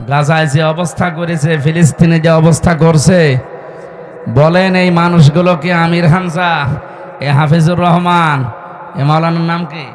গাজায় যে অবস্থা করেছে, ফিলিস্তিনে যে অবস্থা করছে, বলেন এই মানুষগুলোকে আমির হামজা, এ হাফিজুর রহমান, এ মাওলানার নাম কি,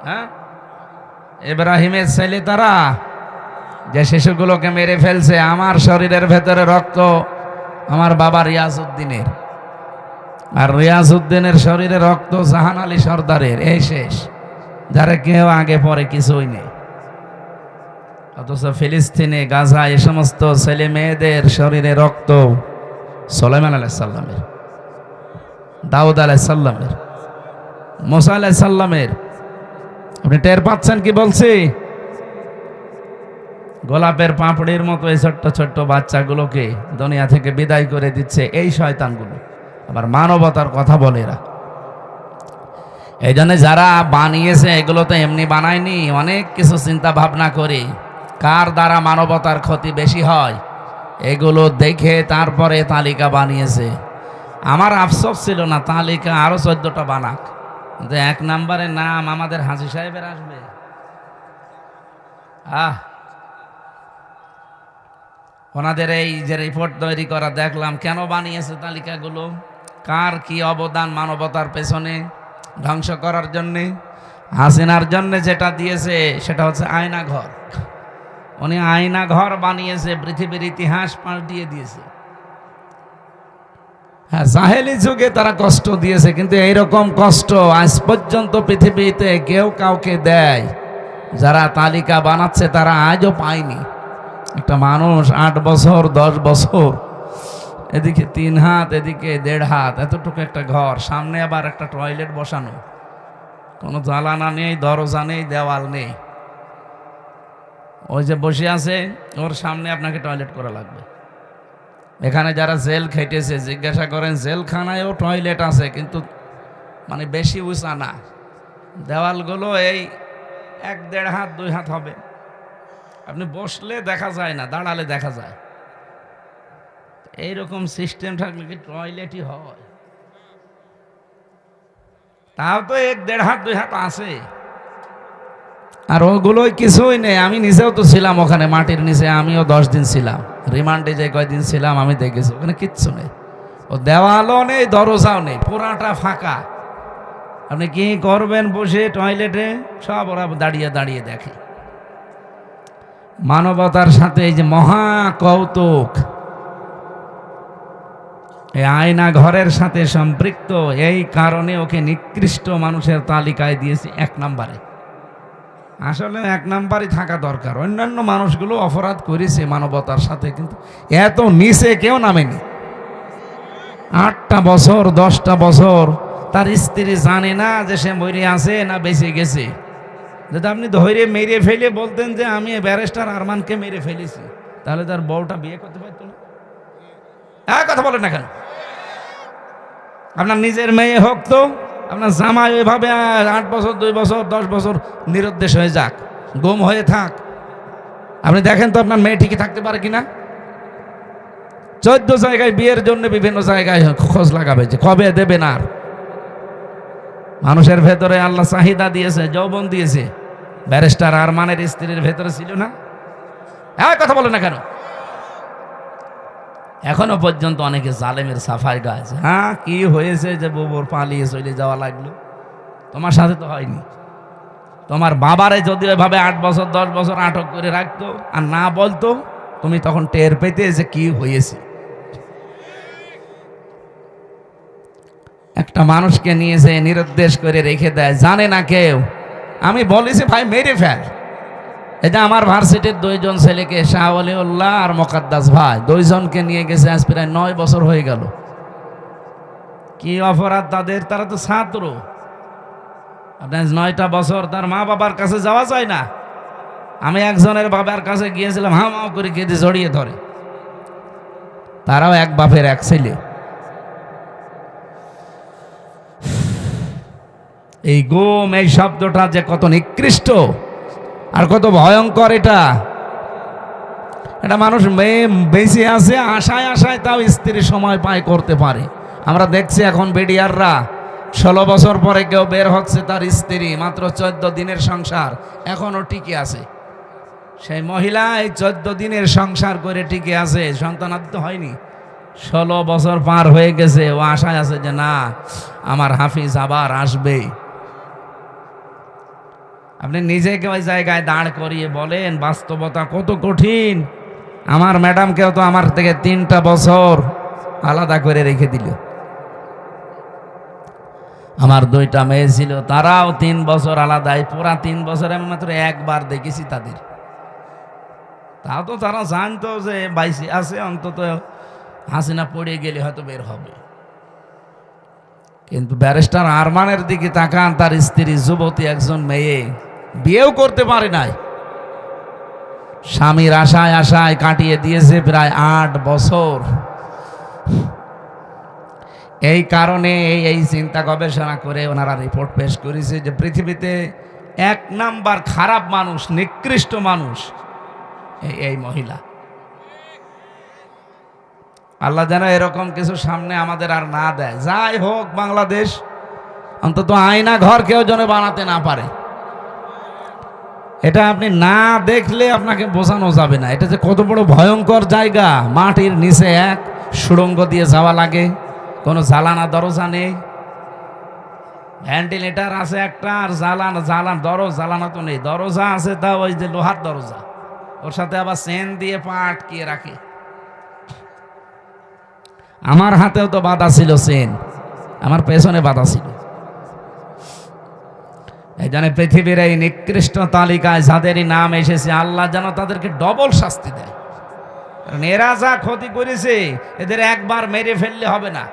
হ্যাঁ, ইব্রাহিমের ছেলে, তারা যে শিশুগুলোকে মেরে ফেলছে, আমার শরীরের ভেতরে রক্ত আমার বাবা রিয়াজউদ্দিনের, আর রিয়াজউদ্দিনের শরীরে রক্ত জাহান আলী সর্দারের, এই শেষ, যারা কেউ আগে পরে কিছুই নেই। অথচ ফিলিস্তিনে, গাজা, এ সমস্ত ছেলে মেয়েদের শরীরে রক্ত সুলাইমান আলাইহিস সালামের, দাউদ আলাইহিস সালামের, মুসা আলাইহিস সালামের। আপনি টের পাচ্ছেন কি বলছি? গোলাপের পাপড়ির মতো এই ছোট্ট ছোট্ট বাচ্চাগুলোকে দুনিয়া থেকে বিদায় করে দিচ্ছে এই শয়তানগুলো। আবার মানবতার কথা বলে এরা। এই জন্য যারা বানিয়েছে এগুলো তো এমনি বানায়নি, অনেক কিছু চিন্তা ভাবনা করে কার দ্বারা মানবতার ক্ষতি বেশি হয় এগুলো দেখে তারপরে তালিকা বানিয়েছে। আমার আফসোস ছিল না তালিকা আরো 14টা বানাক, কিন্তু 1 নম্বরের নাম আমাদের হাজী সাহেবের আসবে। ওনাদের এই যে রিপোর্ট তৈরি করা দেখলাম, কেন বানিয়েছে তালিকাগুলো, কার কি অবদান মানবতার পেছনে ধ্বংস করার জন্যে। হাসিনার জন্য যেটা দিয়েছে সেটা হচ্ছে আয়না ঘর। উনি আয়না ঘর বানিয়েছে, পৃথিবীর ইতিহাস পাল্টিয়ে দিয়েছে। হ্যাঁ, জাহেলি যুগে তারা কষ্ট দিয়েছে, কিন্তু এইরকম কষ্ট আজ পর্যন্ত পৃথিবীতে কেউ কাউকে দেয় যারা তালিকা বানাচ্ছে তারা আজও পায়নি। একটা মানুষ 8 বছর 10 বছর, এদিকে 3 হাত এদিকে 1.5 হাত, এতটুকু একটা ঘর, সামনে আবার একটা টয়লেট বসানো, কোনো জ্বালানা নেই, দরজা নেই, দেওয়াল নেই। ওই যে বসে আছে ওর সামনে আপনাকে টয়লেট করা লাগবে। এখানে যারা জেল খেটেছে জিজ্ঞাসা করেন, জেলখানায়ও টয়লেট আছে, কিন্তু মানে বেশি উঁচা না, দেওয়ালগুলো এই 1-1.5 হাত 2 হাত হবে। আপনি বসলে দেখা যায় না, দাঁড়ালে দেখা যায়। এইরকম সিস্টেম থাকলে কি টয়লেটই হয়? তাও তো 1-1.5 হাত 2 হাত আছে, আর ওগুলোই কিছুই নেই। আমি নিজেও তো ছিলাম ওখানে মাটির নিচে, আমিও 10 দিন ছিলাম রিমান্ডে, যে কয়দিন ছিলাম আমি দেখেছি ওখানে কিচ্ছু নেই। ও দেওয়ালও নেই, দরজাও নেই, পুরাটা ফাঁকা। আপনি কি করবেন বসে টয়লেটে? সব ওরা দাঁড়িয়ে দাঁড়িয়ে দেখে। মানবতার সাথে এই যে মহা কৌতুক, এই আয়না ঘরের সাথে সম্পৃক্ত, এই কারণে ওকে নিকৃষ্ট মানুষের তালিকায় দিয়েছে 1 নম্বরে। আসলে 1 নম্বরই থাকা দরকার। অন্যান্য মানুষগুলো অপরাধ করেছে মানবতার সাথে, কিন্তু এত নিচে কেউ নামেনি। 8টা বছর 10টা বছর তার স্ত্রী জানে না যে সে মরে আছে না বেঁচে গেছে। যদি আপনি ধরে মেরে ফেলে বলতেন যে আমি ব্যারিস্টার আরমানকে মেরে ফেলেছি, তাহলে তার বউটা বিয়ে করতে পারত না। কথা বলেন না কেন? আপনার নিজের মেয়ে হোক, তো আপনার জামাই ওইভাবে 8 বছর 2 বছর 10 বছর নিরুদ্দেশ হয়ে যাক, গুম হয়ে থাক, আপনি দেখেন তো আপনার মেয়ে ঠিকই থাকতে পারে কিনা। 14 জায়গায় বিয়ের জন্য বিভিন্ন জায়গায় খোঁজ লাগাবে যে কবে দেবেন। আর মানুষের ভেতরে আল্লাহ চাহিদা দিয়েছে, যৌবন দিয়েছে, ব্যারিস্টার আরমানের স্ত্রীর ভেতরে ছিল না। কথা বলে না কেন? এখনো পর্যন্ত অনেকে জালেমের সাফাই গাইছে। কি হয়েছে যে বউর পালিয়ে চলে যাওয়া লাগলো? তোমার সাথে তো হয়নি। তোমার বাবারে যদি ওইভাবে 8 বছর 10 বছর আটক করে রাখতো আর না বলতো, তুমি তখন টের পেতে যে কি হয়েছে। একটা মানুষকে নিয়ে যে নিরুদ্দেশ করে রেখে দেয়, জানে না কেউ। আমি বলেছি ভাই মেরে ফেল। এটা আমার ভার্সিটির 2 জন ছেলেকে, শাহ ওলিউল্লাহ আর মোকাদ্দাস ভাই, 2 জনকে নিয়ে গেছে, আজ প্রায় 9 বছর হয়ে গেল। কি অপরাধ তাদের? তারা তো ছাত্র। আপনার 9টা বছর তার মা বাবার কাছে যাওয়া যায় না। আমি একজনের বাবার কাছে গিয়েছিলাম, হামাও করে কেঁদে জড়িয়ে ধরে। তারাও এক বাপের এক ছেলে। এই গুম, এই শব্দটা যে কত নিকৃষ্ট আর কত ভয়ঙ্কর। এটা মানুষ বেঁচে আছে আশায় আশায়, তাও স্ত্রী সময় পায় করতে পারে। আমরা দেখছি এখন বিডিআররা 16 বছর পরে কেউ বের হচ্ছে, তার স্ত্রী মাত্র 14 দিনের সংসার এখনো টিকে আছে। সেই মহিলা এই 14 দিনের সংসার করে টিকে আছে, সন্তানাদি তো হয়নি। 16 বছর পার হয়ে গেছে, ও আশায় আছে যে না আমার হাফিজ আবার আসবে। আপনি নিজেকে ওই জায়গায় দাঁড় করিয়ে বলেন বাস্তবতা কত কঠিন। আমার ম্যাডামকেও তো আমার থেকে 3টা বছর আলাদা করে রেখে দিল। আমার 2টা মেয়ে ছিল, তারাও 3 বছর আলাদা। পুরা 3 বছরে আমি মাত্র একবার দেখেছি তাদের। তাও তো তারা জানতো যে বাইসে আছে, অন্তত হাসিনা পড়ে গেলে হয়তো বের হবে। কিন্তু ব্যারিস্টার আরমানের দিকে তাকান, তার স্ত্রী যুবতী একজন মেয়ে, বিয়েও করতে পারে নাই। স্বামীর আশায় আশায় কাটিয়ে দিয়েছে প্রায় 8 বছর। এই কারণে এই চিন্তা গবেষণা করে ওনারা রিপোর্ট পেশ করেছে যে পৃথিবীতে 1 নাম্বার খারাপ মানুষ, নিকৃষ্ট মানুষ এই মহিলা। আল্লাহ যেন এরকম কিছু সামনে আমাদের আর না দেয়। যাই হোক, বাংলাদেশ অন্তত আয়না ঘর কেউ যেন বানাতে না পারে। এটা আপনি না দেখলে আপনাকে বোঝানো যাবে না, এটা যে কত বড় ভয়ঙ্কর জায়গা। মাটির নিচে এক সুড়ঙ্গ দিয়ে যাওয়া লাগে, কোনো জ্বালানা দরজা নেই, ভেন্টিলেটার আছে একটা, আর জ্বালানা তো নেই। দরজা আছে, তা ওই যে লোহার দরজা, ওর সাথে আবার চেন দিয়ে পা আটকিয়ে রাখে। আমার হাতেও তো বাধা ছিল চেন, আমার পেছনে বাধা ছিল। এই জন্য পৃথিবীর এই নিকৃষ্ট তালিকায় যাদেরই নাম এসেছে, আল্লাহ যেন তাদেরকে ডবল শাস্তি দেয়। কারণ এরা যা ক্ষতি করেছে, এদের একবার মেরে ফেললে হবে না,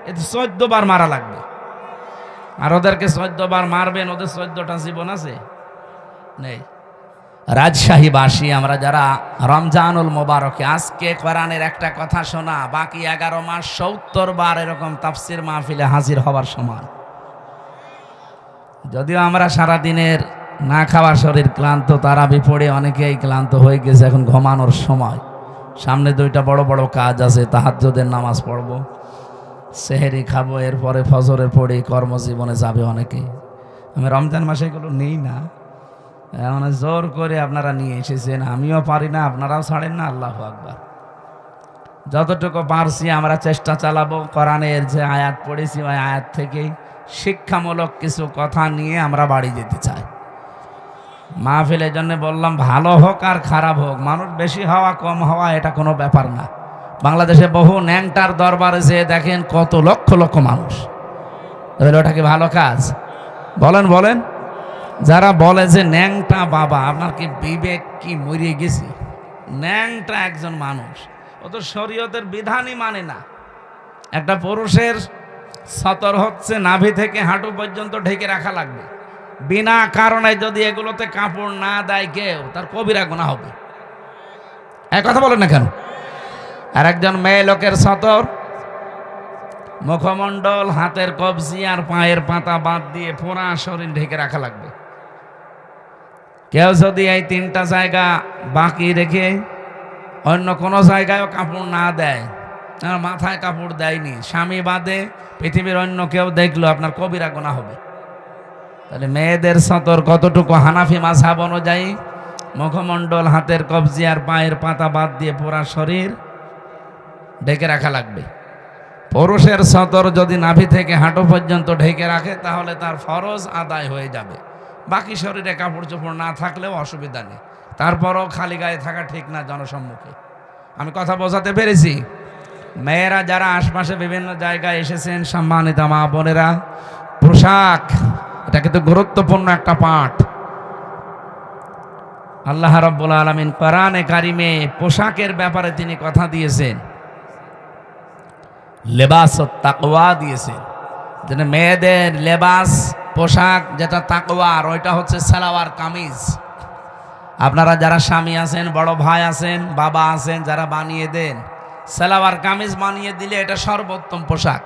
এদের 14 বার মারা লাগবে। আর ওদেরকে 14 বার মারবেন, ওদের 14টা জীবন আছে নেই। রাজশাহীবাসী আমরা যারা রমজানুল মোবারকে আজকে কোরআনের একটা কথা শোনা, বাকি 11 মাস 70 বার এরকম তাফসির মাহফিলে হাজির হওয়ার সমান। যদিও আমরা সারাদিনের না খাওয়ার শরীর ক্লান্ত, তারাবি পড়ে অনেকেই ক্লান্ত হয়ে গেছে, এখন ঘুমানোর সময়। সামনে 2টা বড় বড় কাজ আছে, তাহাজ্জুদের নামাজ পড়ব, সেহেরি খাবো, এরপরে ফজরের পড়ে কর্মজীবনে যাবে অনেকেই। আমি রমজান মাসে এগুলো নেই না, মানে জোর করে আপনারা নিয়ে এসেছেন, আমিও পারি না, আপনারাও ছাড়েন না। আল্লাহু আকবার। যতটুকু পারছি আমরা চেষ্টা চালাবো, কোরআনের যে আয়াত পড়েছি ওই আয়াত থেকেই শিক্ষামূলক কিছু কথা নিয়ে আমরা বাড়ি যেতে চাই। মাহফিলের জন্য বললাম, ভালো হোক আর খারাপ হোক, মানুষ বেশি হওয়া কম হওয়া এটা কোনো ব্যাপার না। বাংলাদেশে বহু ন্যাংটার দরবারে যেয়ে দেখেন কত লক্ষ লক্ষ মানুষ, ওটা কি ভালো কাজ? বলেন বলেন। যারা বলে যে ন্যাংটা বাবা, আপনার কি বিবেক কি মরিয়ে গেছে? ন্যাংটা একজন মানুষ, ও তো শরীয়তের বিধানই মানে না। একটা পুরুষের সতর হচ্ছে নাভি থেকে হাঁটু পর্যন্ত ঢেকে রাখা লাগবে। বিনা কারণে যদি এগুলোতে কাপড় না দেয় কেউ, তার কবিরা গুনাহ হবে। এক কথা বলেন না কেন? আর একজন মেয়ে লোকের সতর, মুখমণ্ডল, হাতের কবজি আর পায়ের পাতা বাদ দিয়ে পুরা শরীর ঢেকে রাখা লাগবে। কেউ যদি এই 3টা জায়গা বাকি রেখে অন্য কোনো জায়গায়ও কাপড় না দেয়, আর মাথায় কাপড় দেয়নি, স্বামী বাদে পৃথিবীর অন্য কেউ দেখলো, আপনার কবিরা গুনাহ হবে। তাহলে মেয়েদের সতর কতটুকু? হানাফি মাযহাব অনুযায়ী মুখমণ্ডল, হাতের কবজি আর পায়ের পাতা বাদ দিয়ে পুরা শরীর ঢেকে রাখা লাগবে। পুরুষের সতর যদি নাভি থেকে হাঁটু পর্যন্ত ঢেকে রাখে, তাহলে তার ফরজ আদায় হয়ে যাবে। বাকি শরীরে কাপড় চোপড় না থাকলেও অসুবিধা নেই, তারপরও খালি গায়ে থাকা ঠিক না জনসম্মুখে। আমি কথা বোঝাতে পেরেছি? মেয়েরা যারা আশপাশে বিভিন্ন জায়গায় এসেছেন, সম্মানিত মা বোনেরা, পোশাক এটা কিন্তু গুরুত্বপূর্ণ একটা পাঠ। আল্লাহ রাব্বুল আলামিন কোরআনে কারিমে পোশাকের ব্যাপারে তিনি কথা দিয়েছেন, লেবাসুত তাকওয়া দিয়েছেন। যেন মেয়েদের লেবাস পোশাক যেটা তাকওয়ার, ওইটা হচ্ছে সালোয়ার কামিজ। আপনারা যারা স্বামী আছেন, বড় ভাই আছেন, বাবা আছেন, যারা বানিয়ে দেন, সালোয়ার কামিজ বানিয়ে দিলে এটা সর্বোত্তম পোশাক।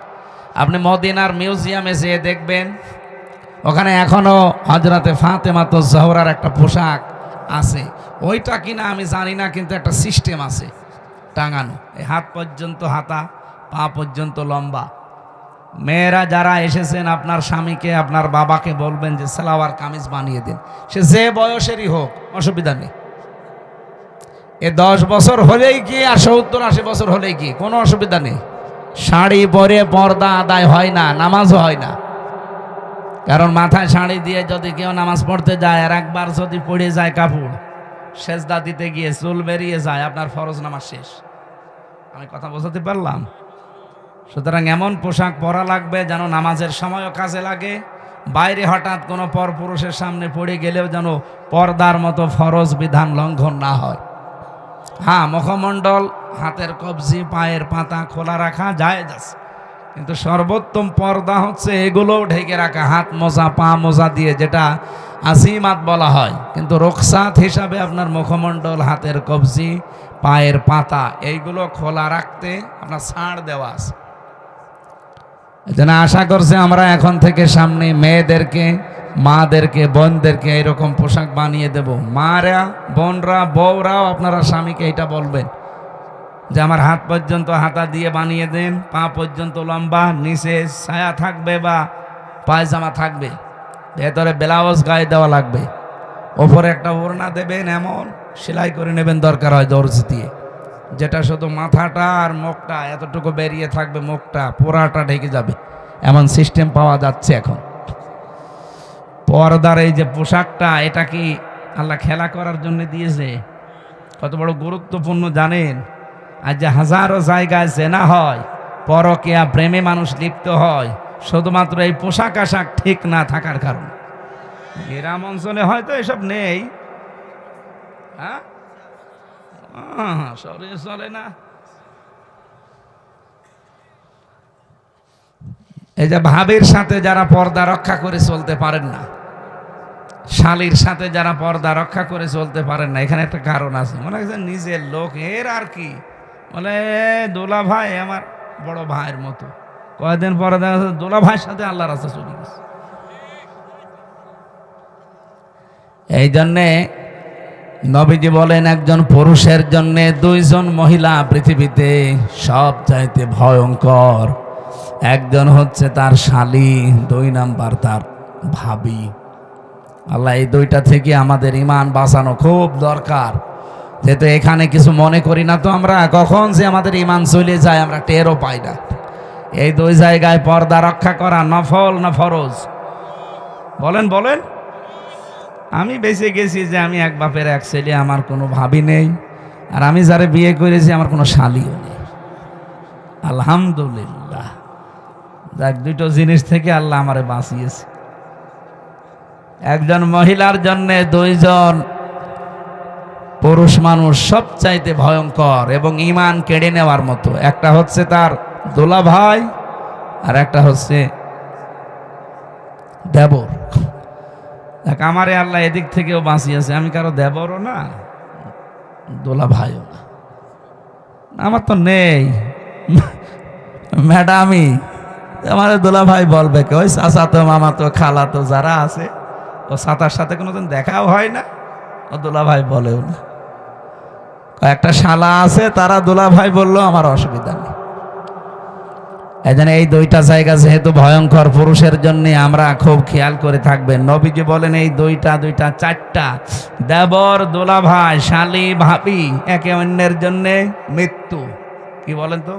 আপনি মদিনার মিউজিয়ামে যেয়ে দেখবেন, ওখানে এখনো হযরতে ফাতেমা তো জহরার একটা পোশাক আছে। ওইটা কিনা আমি জানি না, কিন্তু একটা সিস্টেম আছে টাঙানো, এই হাত পর্যন্ত হাতা, পা পর্যন্ত লম্বা। মেয়েরা যারা এসেছেন, আপনার স্বামীকে, আপনার বাবাকে বলবেন যে সালোয়ার কামিজ বানিয়ে দিন, সে যে বয়সেরই হোক, অসুবিধা নেই। এ 10 বছর হলেই কি আর 70-80 বছর হলেই কি, কোনো অসুবিধা নেই। শাড়ি পরে পর্দা আদায় হয় না, নামাজও হয় না। কারণ মাথায় শাড়ি দিয়ে যদি কেউ নামাজ পড়তে যায় আর একবার যদি পড়ে যায় কাপড়, সেজদা দিতে গিয়ে চুল বেরিয়ে যায়, আপনার ফরজ নামাজ শেষ। আমি কথা বোঝাতে পারলাম? সুতরাং এমন পোশাক পরা লাগবে যেন নামাজের সময়ও কাজে লাগে, বাইরে হঠাৎ কোনো পরপুরুষের সামনে পড়ে গেলেও যেন পর্দার মতো ফরজ বিধান লঙ্ঘন না হয়। হ্যাঁ, মুখমণ্ডল, হাতের কবজি, পায়ের পাতা খোলা রাখা জায়েজ আছে, কিন্তু সর্বোত্তম পর্দা হচ্ছে এগুলোও ঢেকে রাখা, হাত মোজা, পা মোজা দিয়ে, যেটা আজিমাত বলা হয়। কিন্তু রুখসাত হিসাবে আপনার মুখমণ্ডল, হাতের কবজি, পায়ের পাতা এইগুলো খোলা রাখতে আপনার ছাড় দেওয়া আছে। এজন্য আশা করছে আমরা এখন থেকে সামনে মেয়েদেরকে, মাদেরকে, বোনদেরকে এরকম পোশাক বানিয়ে দেব। মারা, বোনরা, বউরাও আপনারা স্বামীকে এটা বলবেন যে আমার হাত পর্যন্ত হাতা দিয়ে বানিয়ে দেন, পা পর্যন্ত লম্বা, নিচে ছায়া থাকবে বা পায়জামা থাকবে, ভেতরে ব্লাউজ গায়ে দেওয়া লাগবে, ওপরে একটা ওড়না দেবেন, এমন সেলাই করে নেবেন দরকার হয় দর্জি দিয়ে, যেটা শুধু মাথাটা আর মুখটা এতটুকু বেরিয়ে থাকবে, মুখটা পুরাটা ঢেকে যাবে, এমন সিস্টেম পাওয়া যাচ্ছে এখন। পর্দার এই যে পোশাকটা, এটা কি আল্লাহ খেলা করার জন্য দিয়েছে? কত বড় গুরুত্বপূর্ণ জানেন? আজ যে হাজারো জায়গায় জেনা হয়, পরকীয়া প্রেমে মানুষ লিপ্ত হয়, শুধুমাত্র এই পোশাক আশাক ঠিক না থাকার কারণে। গ্রাম অঞ্চলে হয়তো এসব নেই, হ্যাঁ, শহরে চলে না। এই যে ভাবির সাথে যারা পর্দা রক্ষা করে চলতে পারেন না, শালীর সাথে যারা পর্দা রক্ষা করে চলতে পারেন না, এখানে একটা কারণ আছে। মনে হচ্ছে নিজের লোক, এর আর কি, বলে দোলা ভাই আমার বড় ভাইয়ের মতো। কয়েকদিন পরে দেখা যাচ্ছে দোলা ভাইয়ের সাথে আল্লাহর রাস্তা চলে গেছে। এই জন্যে নবীজি বলেন, একজন পুরুষের জন্য 2 জন মহিলা পৃথিবীতে সব চাইতে ভয়ঙ্কর। একজন হচ্ছে তার শালী, 2 নাম্বার তার ভাবি। আল্লাহ এই 2টা থেকে আমাদের ইমান বাঁচানো খুব দরকার। যেহেতু এখানে কিছু মনে করি না তো আমরা, কখন যে আমাদের ইমান চলে যায় আমরা টেরও পাই না। এই 2 জায়গায় পর্দা রক্ষা করা নফল না ফরজ? বলেন বলেন। আমি বেঁচে গেছি যে আমি এক বাপের এক ছেলে, আমার কোনো ভাবি নেই, আর আমি যারা বিয়ে করেছি আমার কোনো শালীও নেই, আলহামদুলিল্লাহ। যাক, 2টো জিনিস থেকে আল্লাহ আমারে বাঁচিয়েছে। একজন মহিলার জন্য 2 জন পুরুষ মানুষ সবচাইতে ভয়ঙ্কর এবং ইমান কেড়ে নেওয়ার মতো। একটা হচ্ছে তার দোলা ভাই, আর একটা হচ্ছে দেবর। দেখ, আমারে আল্লাহ এদিক থেকেও বাঁচিয়েছে, আমি কারো দেবরও না, দোলা ভাইও না। আমার তো নেই ম্যাডামই, আমার দোলা ভাই বলবে কি, ওই চাচা তো, মামা তো, খালা তো যারা আছে, ও চাচার সাথে কোনোদিন দেখাও হয় না, ও দোলা ভাই বলেও না। কয়েকটা শালা আছে, তারা দোলা ভাই বললো আমার অসুবিধা নেই। এই জন্য এই 2টা জায়গা যেহেতু ভয়ঙ্কর, পুরুষের জন্য আমরা খুব খেয়াল করে থাকবেন। নবীজি বলেন এই 2টা 4টা, দেবর, দোলা ভাই, শালী, ভাবি, একে অন্যের জন্য মৃত্যু। কি বলেন তো?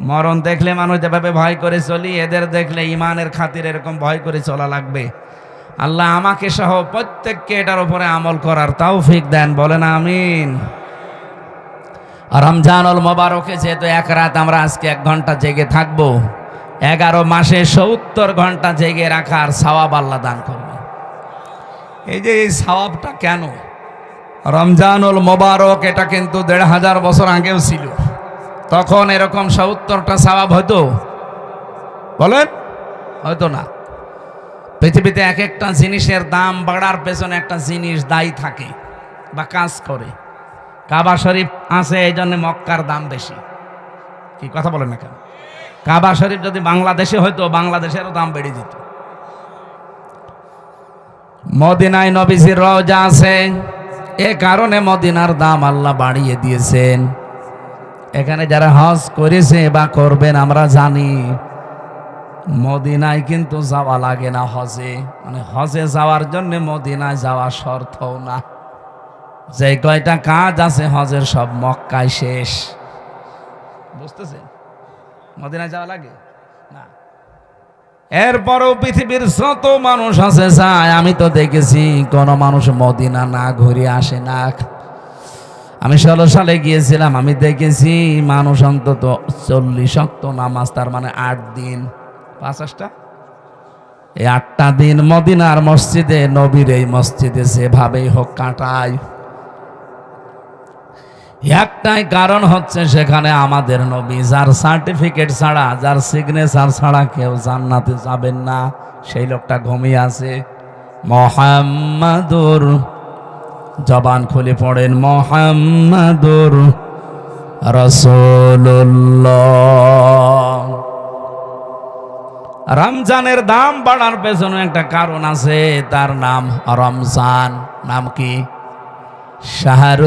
মরণ দেখলে মানুষ যেভাবে ভয় করে চলি, এদের দেখলে ইমানের খাতির এরকম ভয় করে চলা লাগবে। আল্লাহ আমাকে সহ প্রত্যেককে এটার উপরে আমল করার তৌফিক দেন, বলেন আমিন। রমজানুল মোবারকে যেহেতু 1 রাত আমরা আজকে 1 ঘন্টা জেগে থাকবো, 11 মাসে 70 ঘন্টা জেগে রাখার সওয়াব আল্লাহ দান করবে। এই যে এই সওয়াবটা কেন? রমজানুল মোবারক এটা কিন্তু 1500 বছর আগেও ছিল, তখন এরকম 70টা সওয়াব হতো? বলেন, হয়তো না। পৃথিবীতে এক একটা জিনিসের দাম বাড়ার পেছনে একটা জিনিস দায়ী থাকে বা কাজ করে। কাবা শরীফ আছে, এই জন্য মক্কার দাম বেশি। কি কথা বলেন না কেন? কাবা শরীফ যদি বাংলাদেশে হয়তো, বাংলাদেশেরও দাম বেড়ে যেত। মদিনায় নবীজির রওজা আছে, এ কারণে মদিনার দাম আল্লাহ বাড়িয়ে দিয়েছেন। এখানে যারা হজ করেছে বা করবেন, আমরা জানি মদিনায় কিন্তু যাওয়া লাগে না হজে, মানে হজে যাওয়ার জন্য মদিনায় যাওয়া শর্তও না। যে কয়টা কাজ আছে হজের সব মক্কায় শেষ। বুঝতেছেন? মদিনায় যাওয়া লাগে না। এরপরও পৃথিবীর যত মানুষ আছে যায়, আমি তো দেখেছি কোন মানুষ মদিনা না ঘুরে আসে না। আমি 16 সালে গিয়েছিলাম, আমি দেখেছি মানুষ অন্তত 40 ওয়াক্ত নামাজ, তার মানে 8 দিন 50টা, এই 8টা দিন মদিনার মসজিদে, নবীর এই মসজিদে যেভাবেই হোক কাটায়। একটাই কারণ হচ্ছে সেখানে আমাদের নবী, যার সার্টিফিকেট ছাড়া, যার সিগনেচার ছাড়া কেউ জান্নাতে যাবেন না, সেই লোকটা ঘুমিয়ে আছে। মুহাম্মাদুর, জবান খুলে পড়েন, মুহাম্মাদুর রাসূলুল্লাহ। রমজানের দাম বাড়ার পেছনে একটা কারণ আছে, তার নাম রমজান। নাম কি? শাহরুল